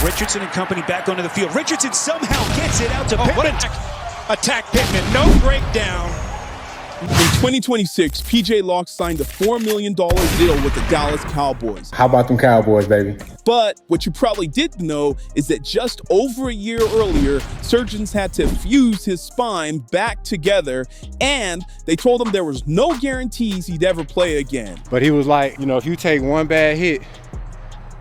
Richardson and company back onto the field. Richardson somehow gets it out to Pittman. What attack Pittman. No breakdown. In 2026, PJ Locke signed a $4 million deal with the Dallas Cowboys. How about them Cowboys, baby? But what you probably didn't know is that just over a year earlier, surgeons had to fuse his spine back together, and they told him there was no guarantees he'd ever play again. But he was like, if you take one bad hit,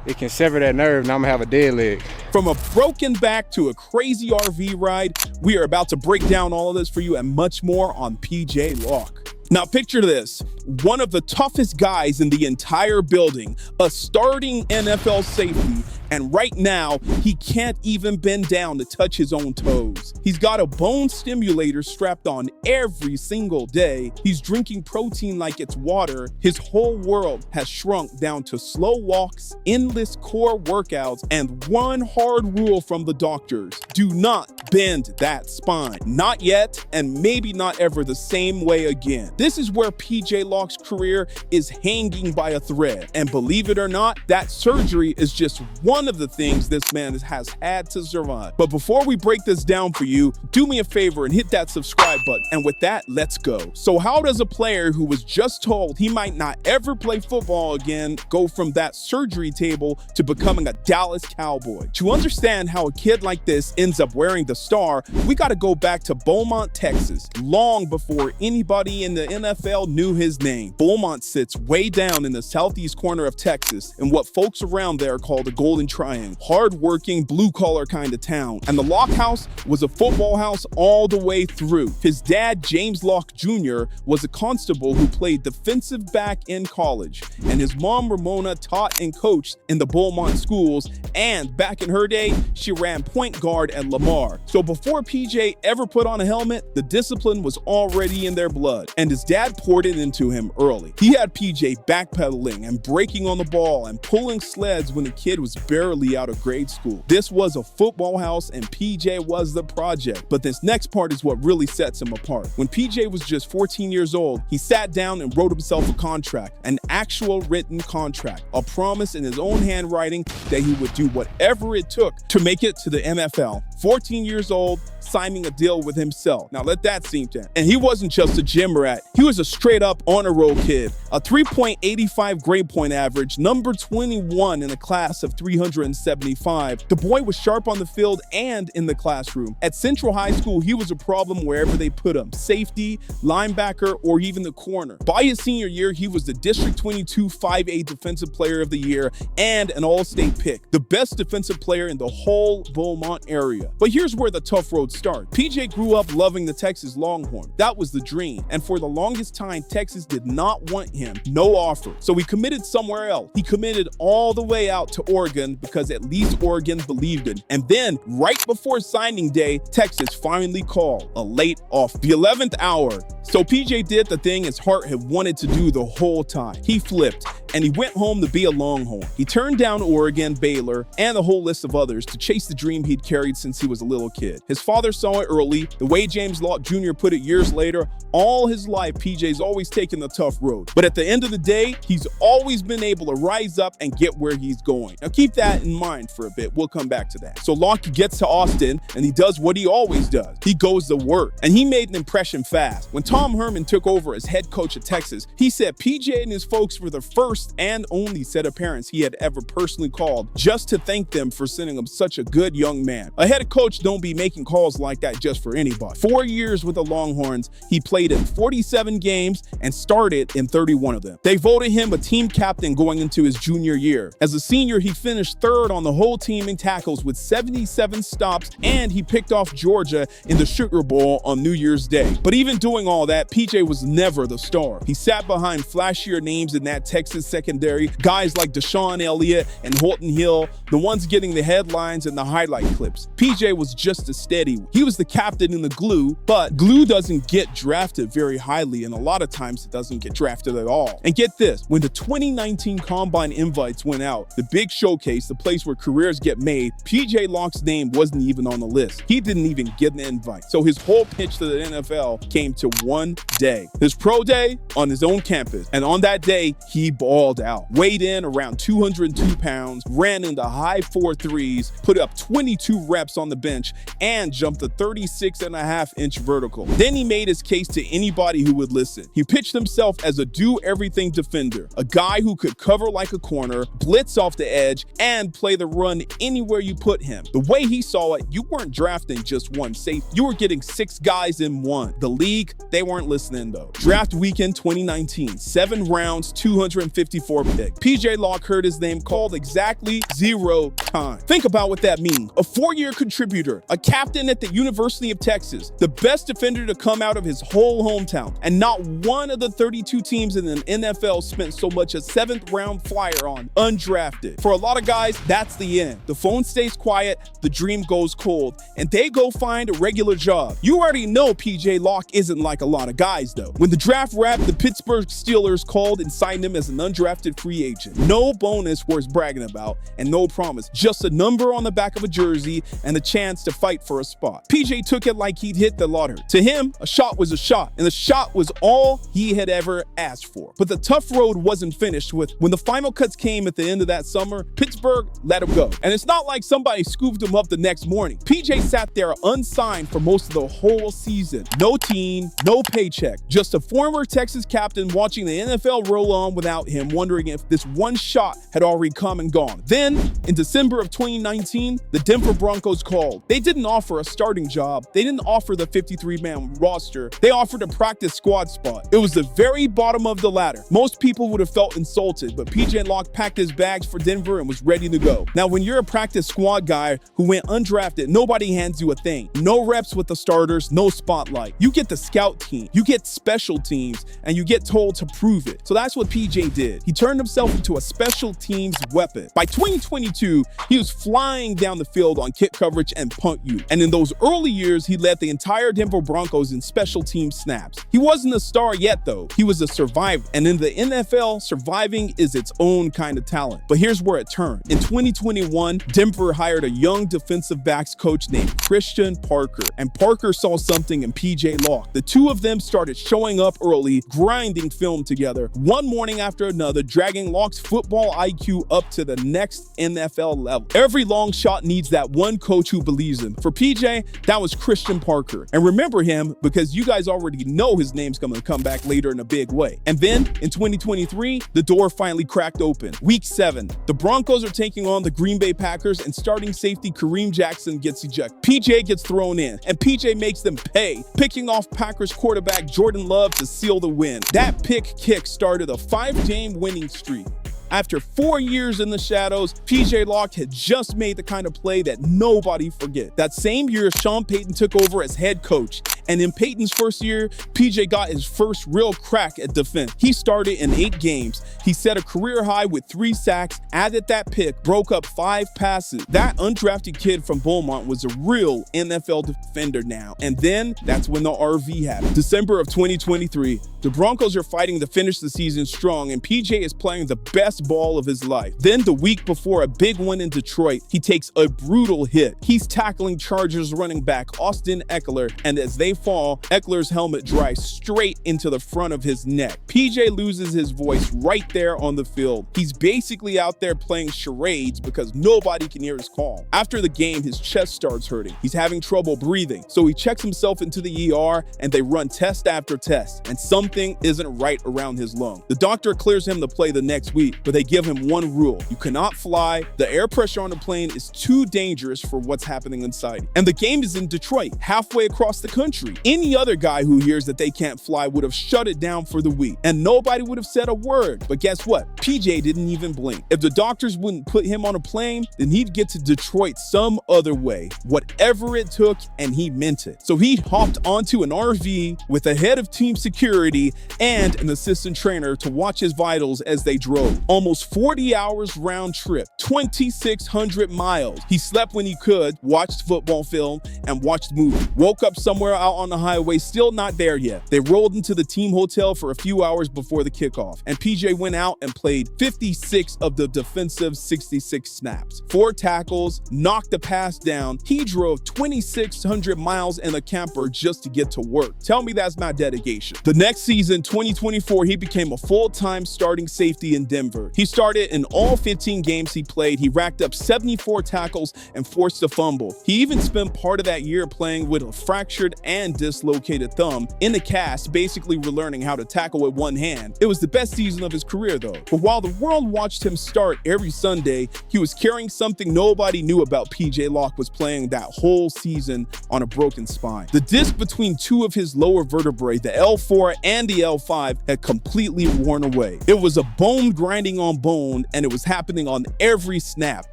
it can sever that nerve and I'm gonna have a dead leg. From a broken back to a crazy RV ride, we are about to break down all of this for you and much more on PJ Locke. Now picture this, one of the toughest guys in the entire building, a starting NFL safety, and right now, he can't even bend down to touch his own toes. He's got a bone stimulator strapped on every single day. He's drinking protein like it's water. His whole world has shrunk down to slow walks, endless core workouts, and one hard rule from the doctors: do not bend that spine. Not yet, and maybe not ever the same way again. This is where PJ Locke's career is hanging by a thread. And believe it or not, that surgery is just one of the things this man has had to survive. But before we break this down for you, do me a favor and hit that subscribe button. And with that, let's go. So how does a player who was just told he might not ever play football again go from that surgery table to becoming a Dallas Cowboy? To understand how a kid like this ends up wearing the star, we got to go back to Beaumont, Texas, long before anybody in the NFL knew his name. Beaumont sits way down in the southeast corner of Texas in what folks around there call the Golden Triangle. Hard-working, blue-collar kind of town. And the Locke house was a football house all the way through. His dad, James Locke Jr., was a constable who played defensive back in college. And his mom, Ramona, taught and coached in the Beaumont schools. And back in her day, she ran point guard at Lamar. So before PJ ever put on a helmet, the discipline was already in their blood. And his dad poured it into him early. He had PJ backpedaling and breaking on the ball and pulling sleds when the kid was barely out of grade school. This was a football house and PJ was the project. But this next part is what really sets him apart. When PJ was just 14 years old, he sat down and wrote himself a contract, an actual written contract, a promise in his own handwriting that he would do whatever it took to make it to the NFL. 14 years old, signing a deal with himself. Now let that sink in. And he wasn't just a gym rat. He was a straight up honor roll kid, a 3.85 grade point average, number 21 in a class of 375. The boy was sharp on the field and in the classroom. At Central High School, he was a problem wherever they put him: safety, linebacker, or even the corner. By his senior year, he was the District 22 5A Defensive Player of the Year and an All-State pick, the best defensive player in the whole Beaumont area. But here's where the tough road started. PJ grew up loving the Texas Longhorns. That was the dream. And for the longest time, Texas did not want him. No offer. So he committed somewhere else. He committed all the way out to Oregon because at least Oregon believed in. And then, right before signing day, Texas finally called a late offer, the 11th hour. So PJ did the thing his heart had wanted to do the whole time. He flipped and he went home to be a Longhorn. He turned down Oregon, Baylor, and a whole list of others to chase the dream he'd carried since he was a little kid. His father saw it early. The way James Locke Jr. put it years later, all his life, PJ's always taken the tough road. But at the end of the day, he's always been able to rise up and get where he's going. Now keep that in mind for a bit. We'll come back to that. So Locke gets to Austin and he does what he always does. He goes to work, and he made an impression fast. When Tom Herman took over as head coach at Texas, he said PJ and his folks were the first and only set of parents he had ever personally called just to thank them for sending him such a good young man. A head coach don't be making calls like that just for anybody. 4 years with the Longhorns, he played in 47 games and started in 31 of them. They voted him a team captain going into his junior year. As a senior, he finished third on the whole team in tackles with 77 stops, and he picked off Georgia in the Sugar Bowl on New Year's Day. But even doing all that, PJ was never the star. He sat behind flashier names in that Texas secondary, guys like Deshaun Elliott and Holton Hill, the ones getting the headlines and the highlight clips. PJ was just a steady. He was the captain in the glue, but glue doesn't get drafted very highly, and a lot of times it doesn't get drafted at all. And get this, when the 2019 Combine invites went out, the big showcase, the place where careers get made, PJ Locke's name wasn't even on the list. He didn't even get an invite. So his whole pitch to the NFL came to one one day. His pro day on his own campus. And on that day, he balled out. Weighed in around 202 pounds, ran into high 4.3s, put up 22 reps on the bench, and jumped a 36.5-inch vertical. Then he made his case to anybody who would listen. He pitched himself as a do-everything defender, a guy who could cover like a corner, blitz off the edge, and play the run anywhere you put him. The way he saw it, you weren't drafting just one safety. You were getting 6 guys in one. The league, they weren't listening though. Draft weekend 2019, 7 rounds, 254 pick. PJ Locke heard his name called exactly 0 times. Think about what that means. A 4-year contributor, a captain at the University of Texas, the best defender to come out of his whole hometown, and not one of the 32 teams in the NFL spent so much as 7th round flyer on undrafted. For a lot of guys, that's the end. The phone stays quiet, the dream goes cold, and they go find a regular job. You already know PJ Locke isn't like a lot of guys though. When the draft wrapped, the Pittsburgh Steelers called and signed him as an undrafted free agent. No bonus worth bragging about, and no promise, just a number on the back of a jersey and a chance to fight for a spot. PJ took it like he'd hit the lottery. To him, a shot was a shot, and the shot was all he had ever asked for. But the tough road wasn't finished with. When the final cuts came at the end of that summer, Pittsburgh let him go. And it's not like somebody scooped him up the next morning. PJ sat there unsigned for most of the whole season. No team, no paycheck. Just a former Texas captain watching the NFL roll on without him, wondering if this one shot had already come and gone. Then, in December of 2019, the Denver Broncos called. They didn't offer a starting job. They didn't offer the 53-man roster. They offered a practice squad spot. It was the very bottom of the ladder. Most people would have felt insulted, but PJ Locke packed his bags for Denver and was ready to go. Now, when you're a practice squad guy who went undrafted, nobody hands you a thing. No reps with the starters, no spotlight. You get the scout team, you get special teams, and you get told to prove it. So that's what PJ did. He turned himself into a special teams weapon. By 2022, he was flying down the field on kick coverage and punt you. And in those early years, he led the entire Denver Broncos in special team snaps. He wasn't a star yet though. He was a survivor. And in the NFL, surviving is its own kind of talent. But here's where it turned. In 2021, Denver hired a young defensive backs coach named Christian Parker. And Parker saw something in PJ Locke. The two of them started showing up early, grinding film together, one morning after another, dragging Locke's football IQ up to the next NFL level. Every long shot needs that one coach who believes in. For PJ, that was Christian Parker. And remember him because you guys already know his name's going to come back later in a big way. And then in 2023, the door finally cracked open. Week 7, the Broncos are taking on the Green Bay Packers, and starting safety Kareem Jackson gets ejected. PJ gets thrown in, and PJ makes them pay, picking off Packers quarterback Jordan Love to seal the win. That pick kick started a 5-game winning streak. After 4 years in the shadows, PJ Locke had just made the kind of play that nobody forgets. That same year, Sean Payton took over as head coach. And in Payton's first year, PJ got his first real crack at defense. He started in 8 games. He set a career high with 3 sacks, added that pick, broke up 5 passes. That undrafted kid from Beaumont was a real NFL defender now. And then that's when the RV happened. December of 2023, the Broncos are fighting to finish the season strong, and PJ is playing the best ball of his life. Then the week before a big win in Detroit, he takes a brutal hit. He's tackling Chargers running back Austin Eckler, and as they fall, Eckler's helmet drives straight into the front of his neck. PJ loses his voice right there on the field. He's basically out there playing charades because nobody can hear his call. After the game, his chest starts hurting. He's having trouble breathing, so he checks himself into the ER, and they run test after test, and something isn't right around his lung. The doctor clears him to play the next week, but they give him one rule. You cannot fly. The air pressure on the plane is too dangerous for what's happening inside. And the game is in Detroit, halfway across the country. Any other guy who hears that they can't fly would have shut it down for the week, and nobody would have said a word. But guess what? PJ didn't even blink. If the doctors wouldn't put him on a plane, then he'd get to Detroit some other way, whatever it took, and he meant it. So he hopped onto an RV with a head of team security security and an assistant trainer to watch his vitals as they drove. Almost 40 hours round trip, 2,600 miles. He slept when he could, watched football film, and watched movies. Woke up somewhere out on the highway, still not there yet. They rolled into the team hotel for a few hours before the kickoff, and PJ went out and played 56 of the defensive 66 snaps. 4 tackles, knocked a pass down. He drove 2,600 miles in a camper just to get to work. Tell me that's not dedication. The next season, 2024, he became a full-time starting safety in Denver. He started in all 15 games he played. He racked up 74 tackles and forced a fumble. He even spent part of that year playing with a fractured and dislocated thumb in a cast, basically relearning how to tackle with one hand. It was the best season of his career though. But while the world watched him start every Sunday, he was carrying something nobody knew about. PJ Locke was playing that whole season on a broken spine. The disc between 2 of his lower vertebrae, the L4 and the L5, had completely worn away. It was a bone grinding on bone, and it was happening on every snap,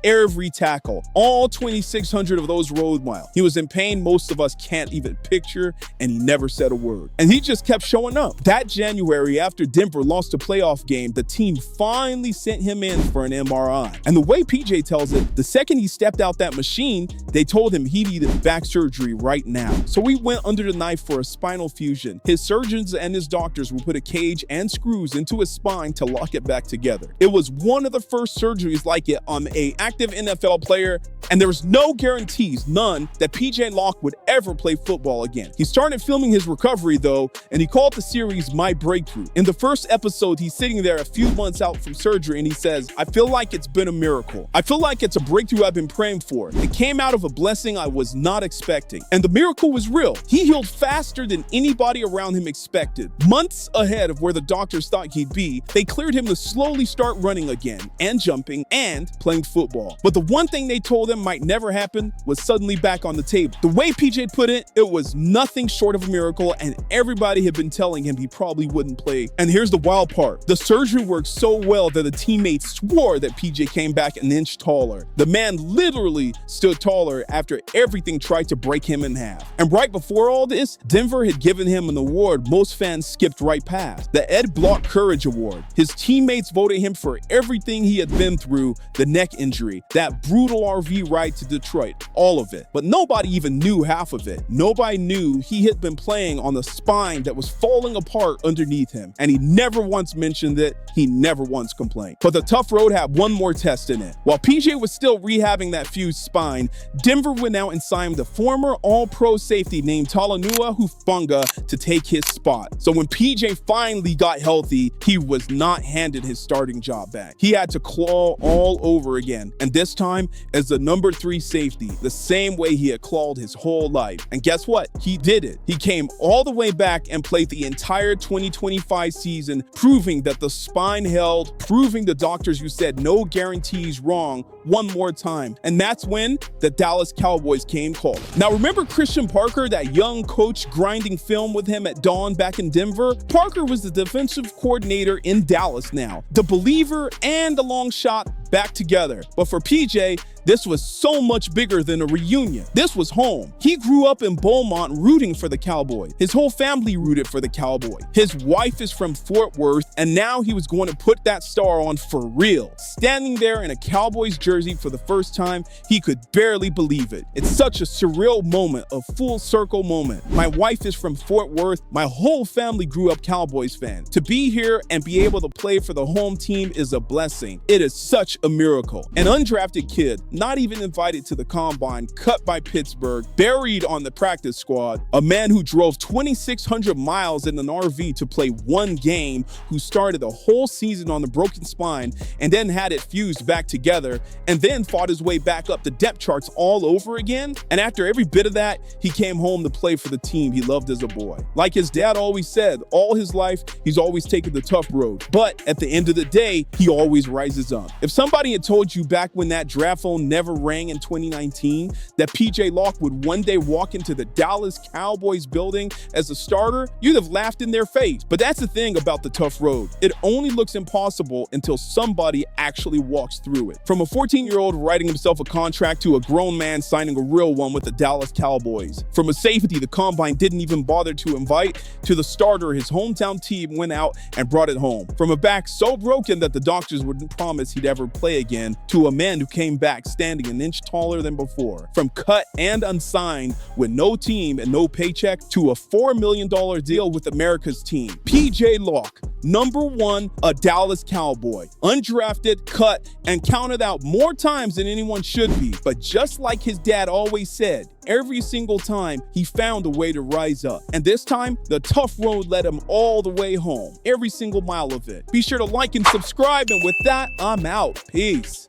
every tackle, all 2,600 of those road miles. He was in pain most of us can't even picture, and he never said a word. And he just kept showing up. That January, after Denver lost a playoff game, the team finally sent him in for an MRI. And the way PJ tells it, the second he stepped out that machine, they told him he needed back surgery right now. So he went under the knife for a spinal fusion. His surgeons and his doctors would put a cage and screws into his spine to lock it back together. It was one of the first surgeries like it on an active NFL player, and there was no guarantees, none, that PJ Locke would ever play football again. He started filming his recovery though, and he called the series My Breakthrough. In the first episode, he's sitting there a few months out from surgery and he says, "I feel like it's been a miracle. I feel like it's a breakthrough I've been praying for. It came out of a blessing I was not expecting." And the miracle was real. He healed faster than anybody around him expected. Months ahead of where the doctors thought he'd be, they cleared him to slowly start running again and jumping and playing football. But the one thing they told him might never happen was suddenly back on the table. The way PJ put it, it was nothing short of a miracle, and everybody had been telling him he probably wouldn't play. And here's the wild part. The surgery worked so well that the teammates swore that PJ came back an inch taller. The man literally stood taller after everything tried to break him in half. And right before all this, Denver had given him an award most fans skipped right past, the Ed Block Courage Award. His teammates voted him for everything he had been through, the neck injury, that brutal RV ride to Detroit, all of it. But nobody even knew half of it. Nobody knew he had been playing on the spine that was falling apart underneath him. And he never once mentioned it. He never once complained. But the tough road had one more test in it. While PJ was still rehabbing that fused spine, Denver went out and signed the former All-Pro safety named Talanoa Hufanga to take his spot. So when PJ finally got healthy, he was not handed his starting job back. He had to claw all over again, and this time as the number 3 safety, the same way he had clawed his whole life. And guess what? He did it. He came all the way back and played the entire 2025 season, proving that the spine held, proving the doctors who said no guarantees wrong one more time. And that's when the Dallas Cowboys came calling. Now remember Christian Parker, that young coach grinding film with him at dawn back in Denver? Parker was the defensive coordinator in Dallas now, the believer and the long shot back together. But for PJ, this was so much bigger than a reunion. This was home. He grew up in Beaumont rooting for the Cowboys. His whole family rooted for the Cowboys. His wife is from Fort Worth, and now he was going to put that star on for real. Standing there in a Cowboys jersey for the first time, he could barely believe it. It's such a surreal moment, a full circle moment. My wife is from Fort Worth. My whole family grew up Cowboys fans. To be here and be able to play for the home team is a blessing. It is such a miracle. An undrafted kid, not even invited to the combine, cut by Pittsburgh, buried on the practice squad, a man who drove 2,600 miles in an RV to play one game, who started the whole season on the broken spine and then had it fused back together, and then fought his way back up the depth charts all over again. And after every bit of that, he came home to play for the team he loved as a boy. Like his dad always said, all his life, he's always taken the tough road. But at the end of the day, he always rises up. If somebody had told you back when that draft phone phone never rang in 2019? That PJ Locke would one day walk into the Dallas Cowboys building as a starter? You'd have laughed in their face. But that's the thing about the tough road. It only looks impossible until somebody actually walks through it. From a 14-year-old writing himself a contract to a grown man signing a real one with the Dallas Cowboys. From a safety the combine didn't even bother to invite to the starter his hometown team went out and brought it home. From a back so broken that the doctors wouldn't promise he'd ever play again to a man who came back standing an inch taller than before. From cut and unsigned with no team and no paycheck to a $4 million deal with America's team. PJ Locke, number one, a Dallas Cowboy. Undrafted, cut, and counted out more times than anyone should be. But just like his dad always said, every single time he found a way to rise up. And this time, the tough road led him all the way home. Every single mile of it. Be sure to like and subscribe. And with that, I'm out. Peace.